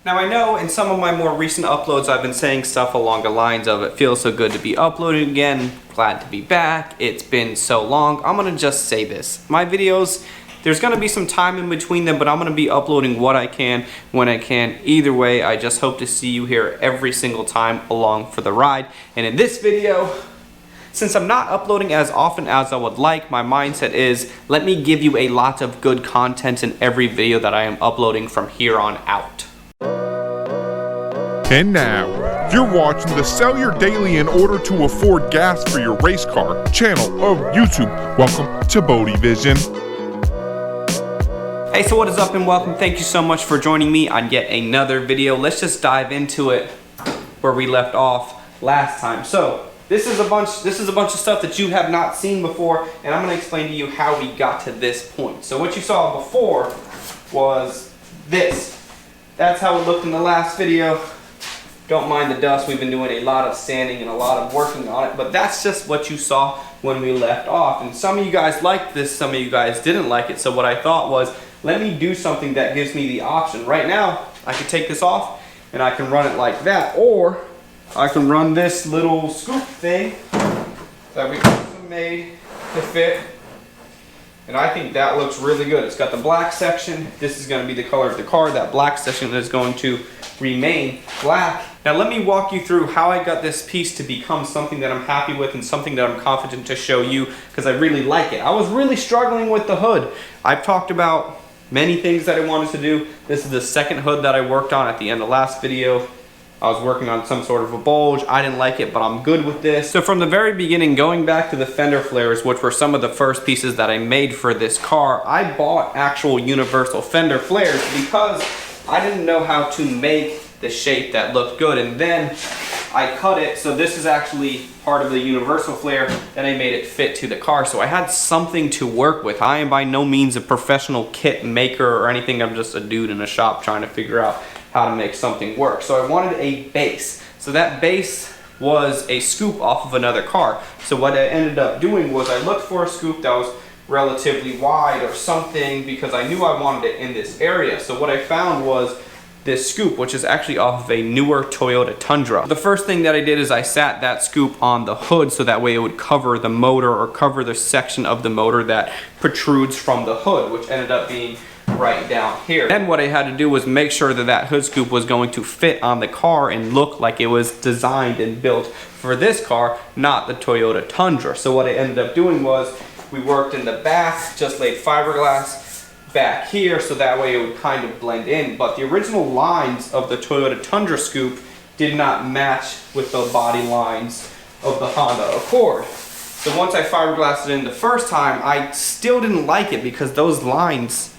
Now I know in some of my more recent uploads I've been saying stuff along the lines of it feels so good to be uploading again, glad to be back, it's been so long. I'm gonna just say this. My videos, there's gonna be some time in between them, but I'm gonna be uploading what I can, when I can. Either way, I just hope to see you here every single time along for the ride. And in this video, since I'm not uploading as often as I would like, my mindset is, let me give you a lot of good content in every video that I am uploading from here on out. And now, you're watching the Sell Your Daily in Order to Afford Gas for Your Race Car channel of YouTube. Welcome to Bodie Vision. Hey, so what is up and welcome. Thank you so much for joining me on yet another video. Let's just dive into it where we left off last time. So this is a bunch of stuff that you have not seen before, and I'm going to explain to you how we got to this point. So what you saw before was this. That's how it looked in the last video. Don't mind the dust, we've been doing a lot of sanding and a lot of working on it, but that's just what you saw when we left off. And some of you guys liked this, some of you guys didn't like it, so what I thought was, let me do something that gives me the option. Right now, I can take this off and I can run it like that, or I can run this little scoop thing that we custom made to fit. And I think that looks really good. It's got the black section. This is going to be the color of the car. That black section is going to remain black. Now let me walk you through how I got this piece to become something that I'm happy with and something that I'm confident to show you because I really like it. I was really struggling with the hood. I've talked about many things that I wanted to do. This is the second hood that I worked on at the end of last video. I was working on some sort of a bulge. I didn't like it, but I'm good with this. So from the very beginning, going back to the fender flares, which were some of the first pieces that I made for this car, I bought actual universal fender flares because I didn't know how to make the shape that looked good. And then I cut it, so this is actually part of the universal flare, then I made it fit to the car. So I had something to work with. I am by no means a professional kit maker or anything. I'm just a dude in a shop trying to figure out how to make something work. So I wanted a base. So that base was a scoop off of another car. So what I ended up doing was I looked for a scoop that was relatively wide or something because I knew I wanted it in this area. So what I found was this scoop, which is actually off of a newer Toyota Tundra. The first thing that I did is I sat that scoop on the hood so that way it would cover the motor or cover the section of the motor that protrudes from the hood, which ended up being right down here. Then what I had to do was make sure that that hood scoop was going to fit on the car and look like it was designed and built for this car, not the Toyota Tundra. So what I ended up doing was we worked in the back, just laid fiberglass back here so that way it would kind of blend in. But the original lines of the Toyota Tundra scoop did not match with the body lines of the Honda Accord. So once I fiberglassed it in the first time, I still didn't like it because those lines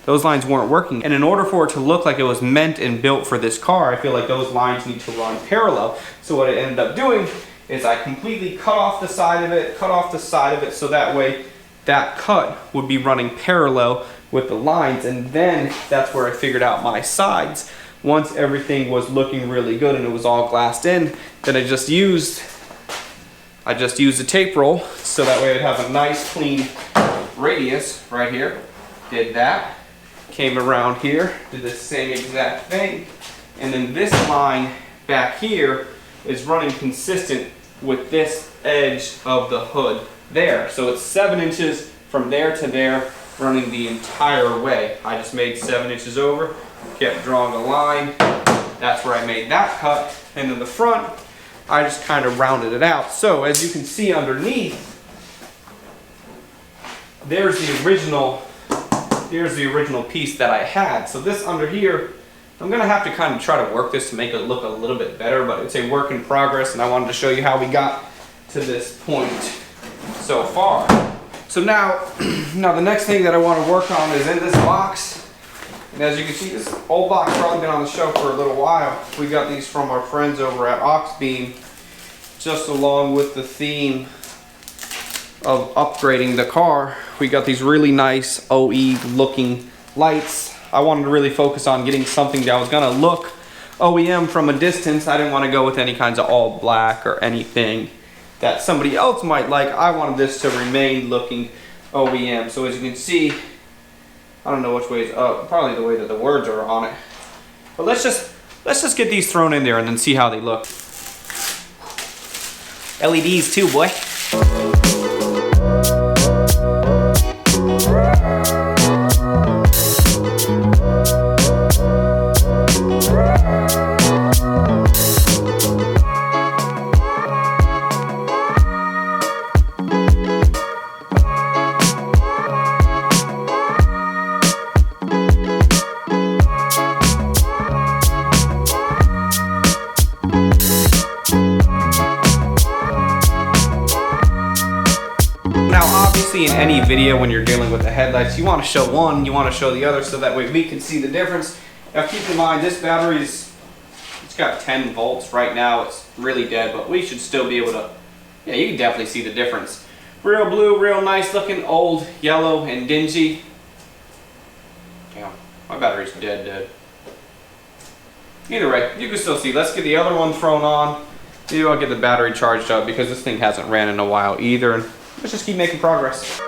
weren't working. And in order for it to look like it was meant and built for this car, I feel like those lines need to run parallel. So what I ended up doing is I completely cut off the side of it, so that way that cut would be running parallel with the lines, and then that's where I figured out my sides. Once everything was looking really good and it was all glassed in, then I just used a tape roll so that way I'd have a nice clean radius right here. Did that, came around here, did the same exact thing, and then this line back here is running consistent with this edge of the hood there. So it's 7 inches from there to there, running the entire way. I just made 7 inches over, kept drawing a line. That's where I made that cut. And in the front, I just kind of rounded it out. So as you can see underneath, there's the original piece that I had. So this under here, I'm gonna have to kind of try to work this to make it look a little bit better, but it's a work in progress, and I wanted to show you how we got to this point so far. So now the next thing that I want to work on is in this box. And as you can see, this old box has probably been on the shelf for a little while. We got these from our friends over at Oxbeam, just along with the theme of upgrading the car. We got these really nice OE looking lights. I wanted to really focus on getting something that was gonna look OEM from a distance. I didn't want to go with any kinds of all black or anything that somebody else might like. I wanted this to remain looking OEM. So as you can see, I don't know which way is up, probably the way that the words are on it. But let's just let's just get these thrown in there and then see how they look. LEDs too, boy. In any video, when you're dealing with the headlights, you want to show one, you want to show the other, so that way we can see the difference. Now keep in mind, this battery's, it's got 10 volts right now. It's really dead, but we should still be able to, yeah, you can definitely see the difference. Real blue, real nice looking, old, yellow, and dingy. Yeah, my battery's dead. Either way, you can still see. Let's get the other one thrown on. Maybe I'll get the battery charged up, because this thing hasn't ran in a while either. And let's just keep making progress.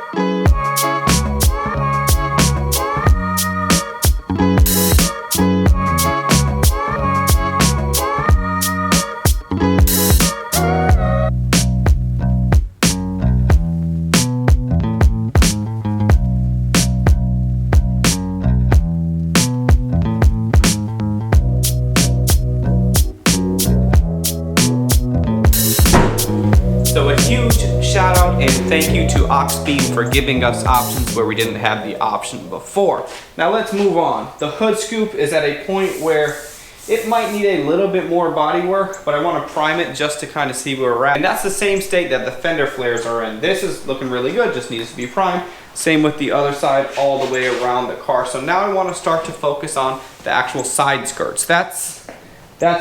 So a huge shout out and thank you to Oxbeam for giving us options where we didn't have the option before. Now let's move on. The hood scoop is at a point where it might need a little bit more body work, but I want to prime it just to kind of see where we're at. And that's the same state that the fender flares are in. This is looking really good, just needs to be primed. Same with the other side all the way around the car. So now I want to start to focus on the actual side skirts. That's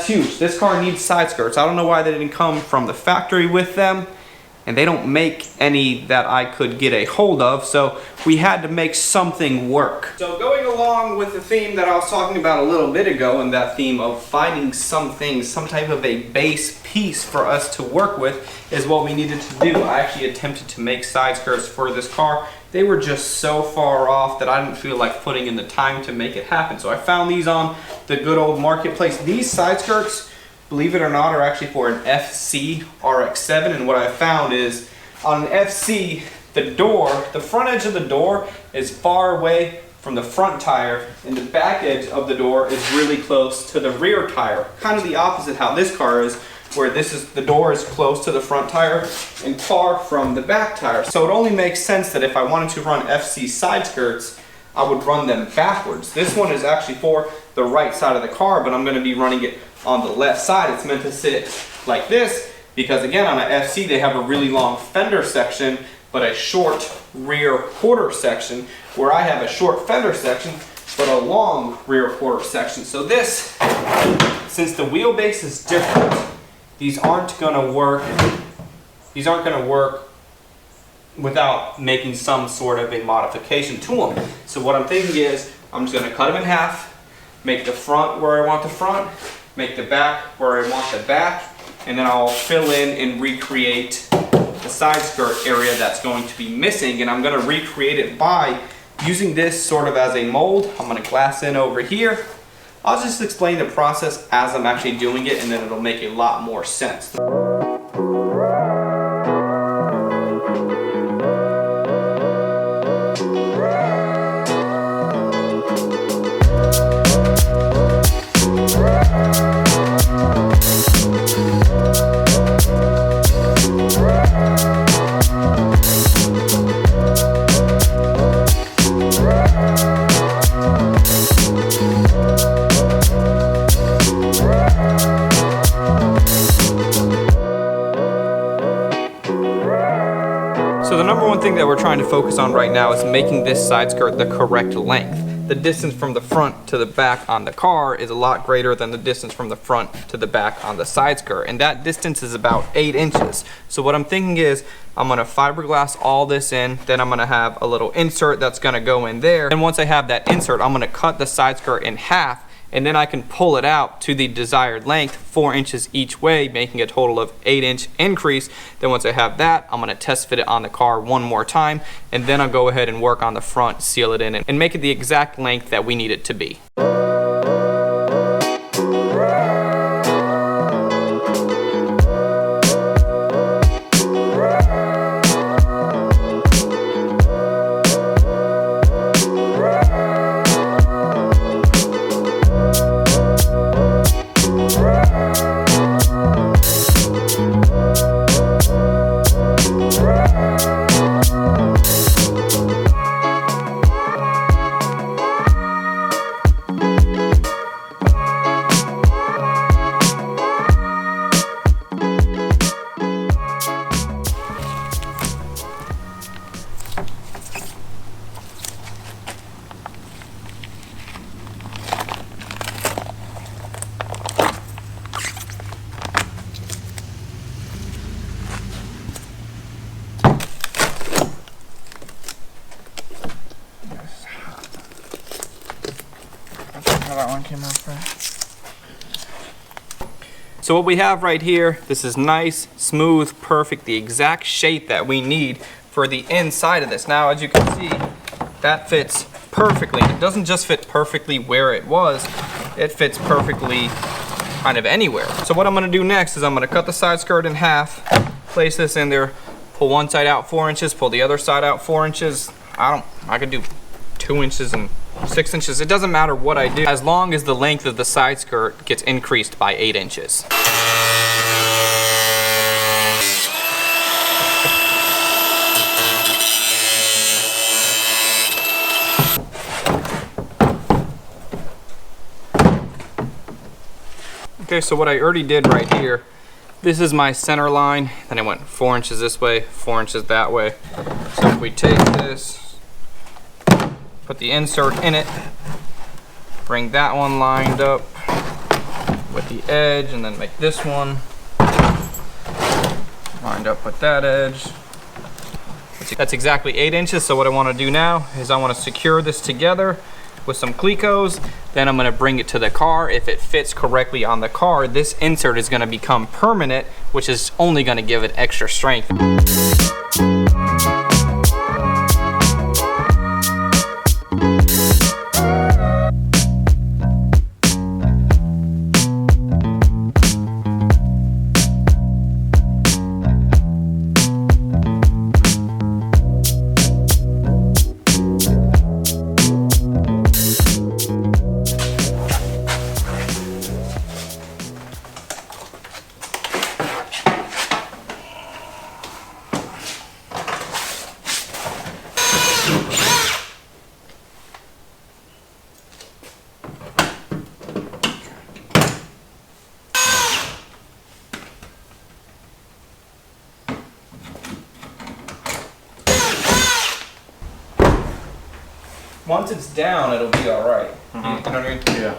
huge. This car needs side skirts. I don't know why they didn't come from the factory with them, and they don't make any that I could get a hold of, so we had to make something work. So going along with the theme that I was talking about a little bit ago, and that theme of finding something, some type of a base piece for us to work with, is what we needed to do. I actually attempted to make side skirts for this car. They were just so far off that I didn't feel like putting in the time to make it happen. So I found these on the good old marketplace. These side skirts, believe it or not, are actually for an FC RX-7, and what I found is on an FC, the front edge of the door is far away from the front tire, and the back edge of the door is really close to the rear tire. Kind of the opposite how this car is, where the door is close to the front tire and far from the back tire. So it only makes sense that if I wanted to run FC side skirts, I would run them backwards. This one is actually for the right side of the car, but I'm going to be running it on the left side. It's meant to sit like this because, again, on an FC they have a really long fender section but a short rear quarter section, where I have a short fender section but a long rear quarter section. So this, since the wheelbase is different, these aren't going to work without making some sort of a modification to them. So what I'm thinking is I'm just going to cut them in half, make the front where I want the front, make the back where I want the back, and then I'll fill in and recreate the side skirt area that's going to be missing, and I'm going to recreate it by using this sort of as a mold. I'm going to glass in over here. I'll just explain the process as I'm actually doing it, and then it'll make a lot more sense. So the number one thing that we're trying to focus on right now is making this side skirt the correct length. The distance from the front to the back on the car is a lot greater than the distance from the front to the back on the side skirt, and that distance is about 8 inches. So what I'm thinking is I'm going to fiberglass all this in, then I'm going to have a little insert that's going to go in there, and once I have that insert, I'm going to cut the side skirt in half, and then I can pull it out to the desired length, 4 inches each way, making a total of 8-inch increase. Then once I have that, I'm going to test fit it on the car one more time, and then I'll go ahead and work on the front, seal it in, and make it the exact length that we need it to be. that one came off right. So what we have right here, this is nice, smooth, perfect, the exact shape that we need for the inside of this. Now, as you can see, that fits perfectly. It doesn't just fit perfectly where it was, it fits perfectly kind of anywhere. So what I'm gonna do next is I'm gonna cut the side skirt in half, place this in there, pull one side out 4 inches, pull the other side out 4 inches. I could do 2 inches and 6 inches. It doesn't matter what I do, as long as the length of the side skirt gets increased by 8 inches. Okay, so what I already did right here, this is my center line, then I went 4 inches this way, 4 inches that way. So if we take this, put the insert in it, bring that one lined up with the edge, and then make this one lined up with that edge. That's exactly 8 inches, so what I want to do now is I want to secure this together with some Clecos. Then I'm going to bring it to the car. If it fits correctly on the car, this insert is going to become permanent, which is only going to give it extra strength. Once it's down, it'll be all right. You know what I mean? Yeah.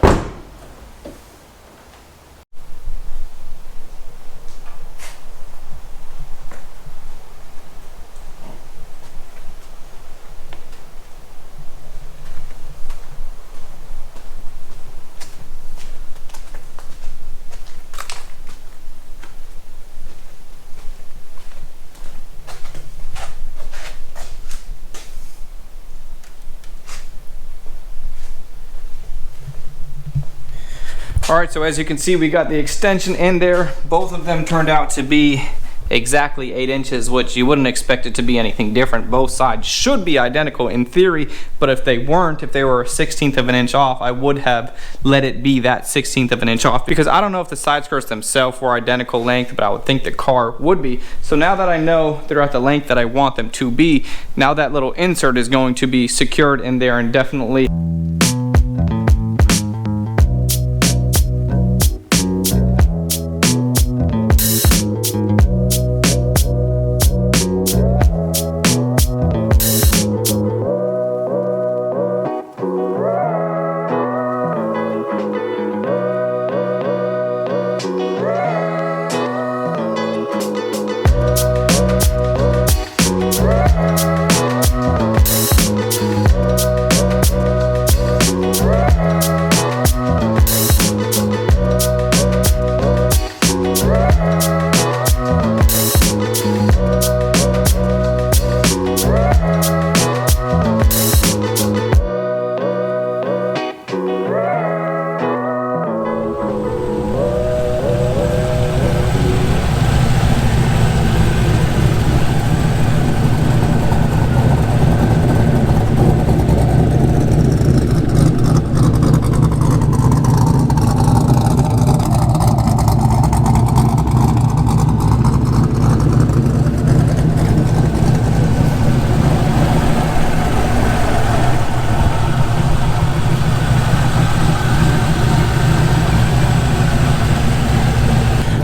All right, so as you can see, we got the extension in there. Both of them turned out to be exactly 8 inches, which you wouldn't expect it to be anything different. Both sides should be identical in theory, but if they weren't, if they were a 1/16 of an inch off, I would have let it be that 1/16 of an inch off, because I don't know if the side skirts themselves were identical length, but I would think the car would be. So now that I know they're at the length that I want them to be, now that little insert is going to be secured in there indefinitely.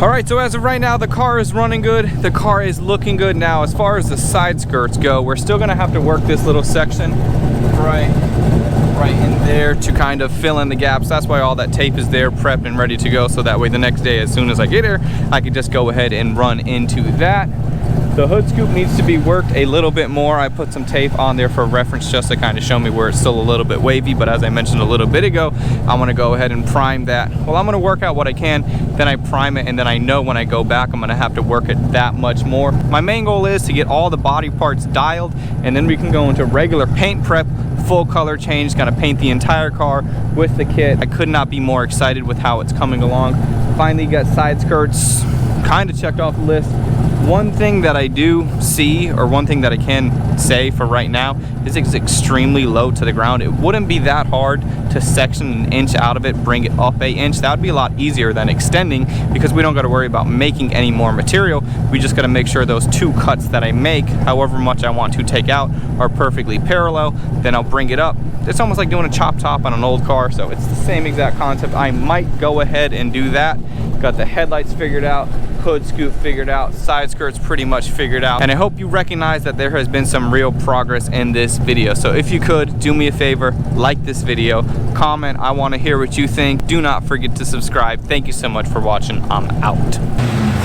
All right, so as of right now, the car is running good. The car is looking good. Now, as far as the side skirts go, we're still gonna have to work this little section right in there to kind of fill in the gaps. That's why all that tape is there, prepped and ready to go. So that way the next day, as soon as I get here, I can just go ahead and run into that. The hood scoop needs to be worked a little bit more. I put some tape on there for reference just to kind of show me where it's still a little bit wavy, but as I mentioned a little bit ago, I'm gonna go ahead and prime that. Well, I'm gonna work out what I can, then I prime it, and then I know when I go back, I'm gonna have to work it that much more. My main goal is to get all the body parts dialed, and then we can go into regular paint prep, full color change, gonna paint the entire car with the kit. I could not be more excited with how it's coming along. Finally got side skirts kind of checked off the list. One thing that I do see, or one thing that I can say for right now, is it's extremely low to the ground. It wouldn't be that hard to section 1 inch out of it, bring it up 1 inch. That would be a lot easier than extending, because we don't got to worry about making any more material. We just got to make sure those 2 cuts that I make, however much I want to take out, are perfectly parallel. Then I'll bring it up. It's almost like doing a chop top on an old car, so it's the same exact concept. I might go ahead and do that. Got the headlights figured out, hood scoop figured out, side skirts pretty much figured out, and I hope you recognize that there has been some real progress in this video. So if you could do me a favor, like this video, comment, I want to hear what you think. Do not forget to subscribe. Thank you so much for watching. I'm out.